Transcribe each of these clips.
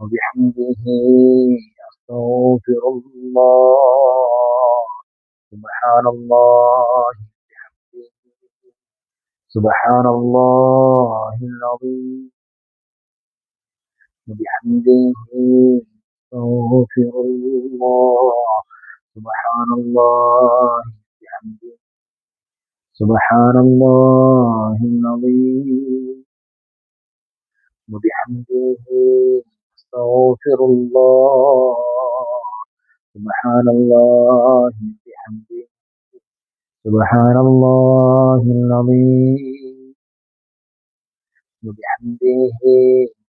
وبحمده أستغفر الله. سبحان الله سبحان الله العظيم وبحمده أستغفر الله. سبحان الله بحمده سبحان الله العظيم وبحمده أستغفر الله. سبحان الله بحمده سبحان الله العظيم وبحمده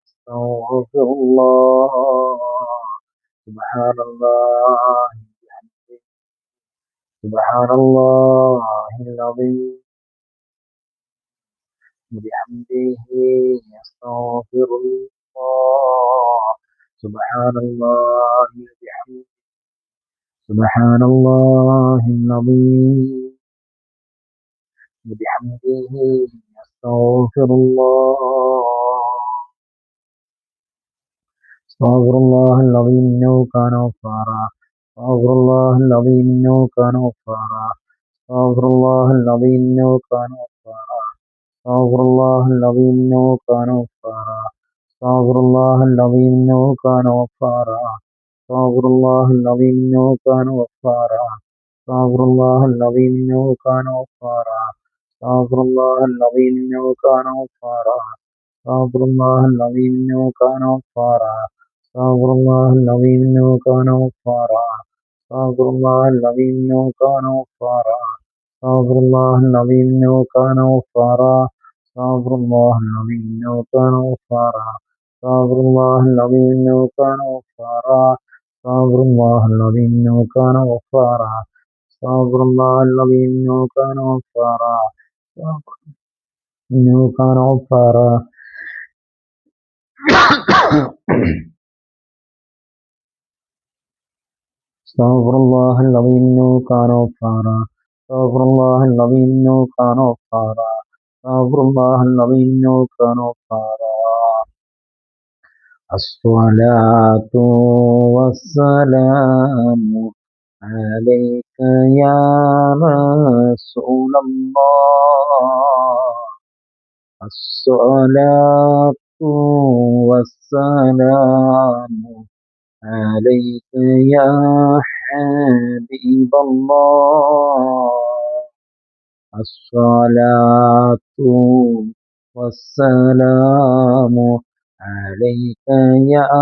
أستغفر الله. سبحان الله بحمده سبحان الله العظيم وبحمده أستغفر الله. سبحان الله بحمده سبحان الله العظيم وبحمده أستغفر الله. استغفر الله العظيم إنه كان غفارا. استغفر الله العظيم إنه كان غفارا. استغفر الله العظيم إنه كان غفارا. استغفر الله العظيم إنه كان غفارا. استغفر الله العظيم إنه كان غفارا. استغفر الله العظيم إنه كان غفارا. استغفر الله العظيم إنه كان غفارا. استغفر الله العظيم إنه كان غفارا. استغفر الله العظيم إنه كان غفارا. استغفر الله العظيم إنه كان غفارا. استغفر الله العظيم إنه كان غفارا. استغفر الله العظيم إنه كان غفارا. استغفر الله العظيم إنه كان غفارا. استغفر الله العظيم إنه كان غفارا. استغفر الله العظيم إنه كان غفارا. استغفر الله العظيم إنه كان غفارا. إنه كان غفارا. استغفر الله العظيم إنه كان غفارا. استغفر الله العظيم إنه كان غفارا. استغفر الله العظيم إنه كان غفارا. الصلاة والسلام عليك يا رسول الله. الصلاة والسلام عليك يا حبيب الله. الصلاة والسلام عليك يا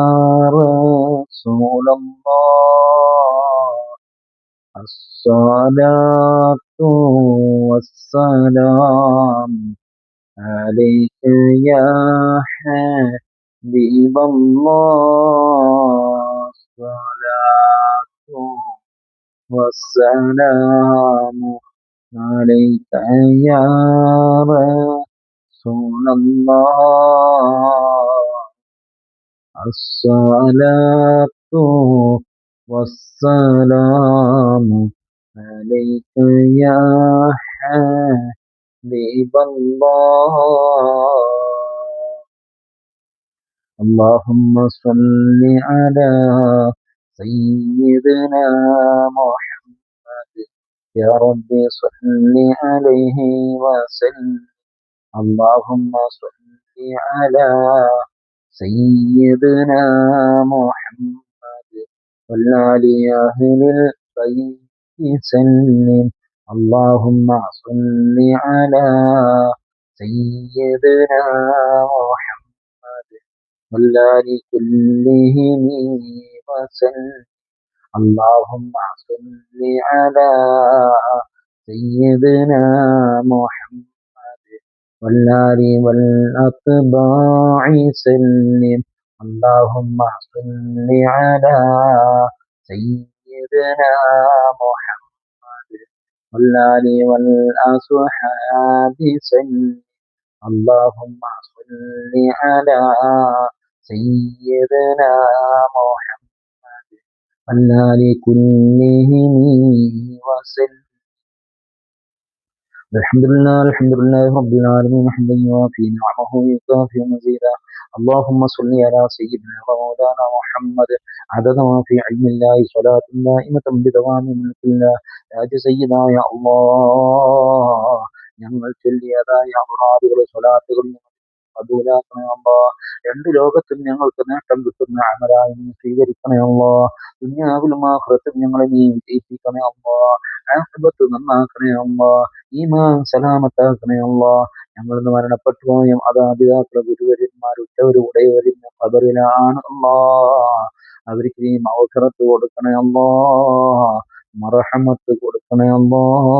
رسول الله. الصلاة والسلام عليك يا حبيب الله. الصلاة والسلام عليك يا رسول الله. الصلاة والسلام عليك يا حبيب الله. اللهم صل على سيدنا محمد. يا ربي صل عليه وسلم. اللهم صل على سيدنا محمد وعلى أهل البيت سلم. اللهم صل على سيدنا محمد وعلى كلهم وسلم. اللهم صل على سيدنا محمد والآل والأتباع سلم. اللهم صل على سيدنا محمد والآل والأصحاب سلم. اللهم صل على سيدنا محمد والآل كلهم وسلم. الحمد لله رب العالمين حمدا يوافي نعمه ويكافئ مزيدا. اللهم صل على سيدنا ومولانا محمد عدد ما في علم الله صلاة دائمة بدوام ملك الله രാജസയ്യിദായ അല്ലാഹ് ഞങ്ങൾ ചൊല്ലിയതായ അറാദുകൾ സ്വലാത്തുകൾ കബൂലാക്കണേ അല്ലാഹ് രണ്ട് ലോകത്തും ഞങ്ങൾക്ക് നേട്ടം കിട്ടുന്ന അമലായി നീ സ്വീകരിക്കണേ അല്ലാഹ് ദുനിയാവിലും ആഖിറത്തിലും ഞങ്ങളെ നീ വിജയിപ്പിക്കണേ അല്ലാഹ് ആഖിബത്ത് നന്നാക്കണേ അല്ലാഹ് ഈമാൻ സലാമത്താക്കണേ അല്ലാഹ് ഞങ്ങളിന്ന് മരണപ്പെട്ടു പോയ മാതാപിതാക്കളെ ഗുരുവര്യന്മാർ ഉറ്റവരും ഉടയവരും ഖബറിലാണ് അല്ലാഹ് അവർക്ക് നീ മഗ്ഫിറത്ത് കൊടുക്കണേ അല്ലാഹ് മർഹമത്ത് കൊടുക്കണേ അല്ലാഹ്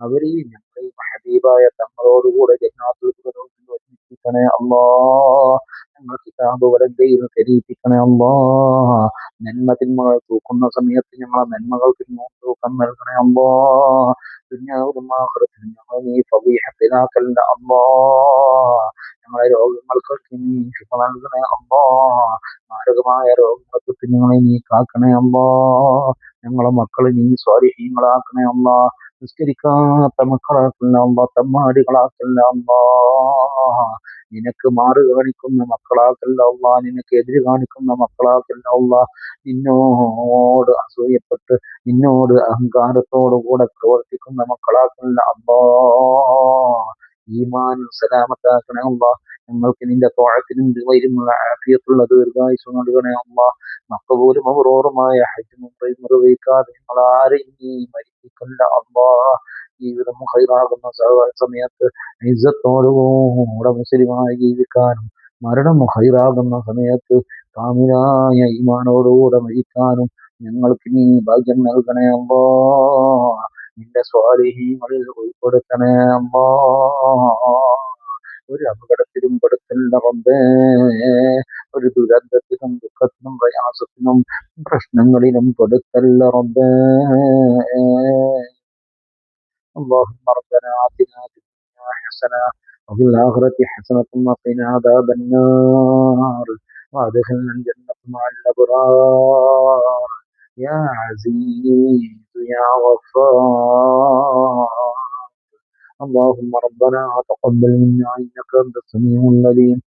അവരെയും ഞങ്ങളെയും ഹബീബായ തങ്ങളോടുകൂടെ ജന്നാത്തുൽ ഫിർദൗസിൽ ഒരുമിപ്പിക്കണേ അല്ലാഹ് ഞങ്ങൾ കിതാബ് വലങ്കയിൽ കരീപ്പിക്കണേ അല്ലാഹ് നന്മ തിന്മകൾ തൂക്കുന്ന സമയത്ത് ഞങ്ങളെ നന്മകൾക്ക് തൂക്കം നൽകണേ അല്ലാഹ് ദുനിയാവിലും ആഖിറത്തിലും ഞങ്ങളെ നീ ഫളീഹത്തിലാക്കല്ല അല്ലാഹ് ഞങ്ങളെ രോഗങ്ങൾക്ക് നീ ശിഫ നൽകണേ അല്ലാഹ് മാരകമായ രോഗങ്ങൾക്ക് ഞങ്ങളെ നീ കാക്കണേ അല്ലാഹ് ഞങ്ങളെ മക്കളെ നീ സ്വാലിഹീങ്ങളാക്കണേ അല്ലാഹ് നിസ്കരിക്കാത്ത മക്കളാക്കല്ല അല്ലാഹ് തമ്മാടികളാക്കല്ല അല്ലാഹ് നിനക്ക് മാറ് കാണിക്കുന്ന മക്കളാക്കല്ല അല്ലാഹ് നിനക്ക് എതിര് കാണിക്കുന്ന മക്കളാക്കല്ല അല്ലാഹ് നിന്നോട് അസൂയപ്പെട്ട് നിന്നോട് അഹങ്കാരത്തോടു കൂടെ പ്രവർത്തിക്കുന്ന മക്കളാക്കല്ല അല്ലാഹ് ഈമാൻ സലാമത്താക്കണേ അല്ലാഹ് ഞങ്ങൾക്ക് നിന്റെ തോഴത്തിനും വൈരുമുള്ള ആഫിയത്തുള്ള ദീർഘായുസ് നൽകണേ അല്ലാഹ് മക്കബൂലും അപൂർവമായ ഹജ്ജും ഉംറയും നിർവഹിക്കാതെ നിങ്ങൾ ആരെയും നീ മരിപ്പിക്കല്ല അല്ലാഹ് ജീവിതം ഹൈറാകുന്ന സമയത്ത് ഇസ്സത്തോടുകൂടെ മുസ്ലിമായി ജീവിക്കാനും മരണം ഹൈറാകുന്ന സമയത്ത് കാമിലായ ഈമാനോടുകൂടെ മരിക്കാനും ഞങ്ങൾക്ക് നീ ഭാഗ്യം നൽകണേ അല്ലാഹ് നിന്റെ സ്വാലിഹീങ്ങളിൽ ഉൾപ്പെടുത്തണേ അല്ലാഹ് ഒരു അപകടത്തിലും പെടുത്തല്ല റബ്ബേ ഒരു ദുരന്തത്തിനും ദുഃഖത്തിനും പ്രയാസത്തിനും പ്രശ്നങ്ങളിലും പെടുത്തല്ല റബ്ബേ اللهم ربنا آتنا في الدنيا حسنة وفي الآخرة حسنة وقنا عذاب النار وادخلنا الجنة مع الأبرار يا عزيز يا غفار اللهم ربنا تقبل منا إنك أنت السميع العليم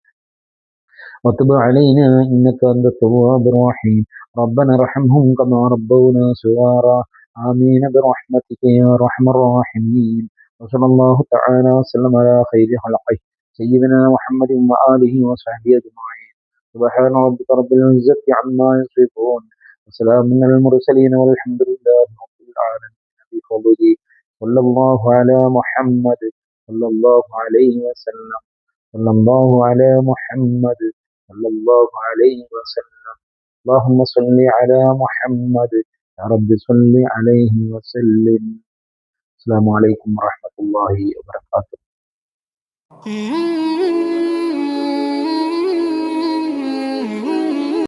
وتب علينا إنك أنت التواب الرحيم ربنا ارحمهم كما ربونا صغارا آمين برحمتك يا أرحم الراحمين وصلى الله تعالى وسلم على خير خلقه سيدنا محمد وآله وصحبه أجمعين سبحان ربك رب العزة عما يصفون وسلام على المرسلين والحمد لله رب العالمين بفضله صلى الله على محمد صلى الله عليه وسلم صلى الله على محمد صلى الله عليه وسلم اللهم صل على محمد يا رب صل عليه وسلم السلام عليكم ورحمة الله وبركاته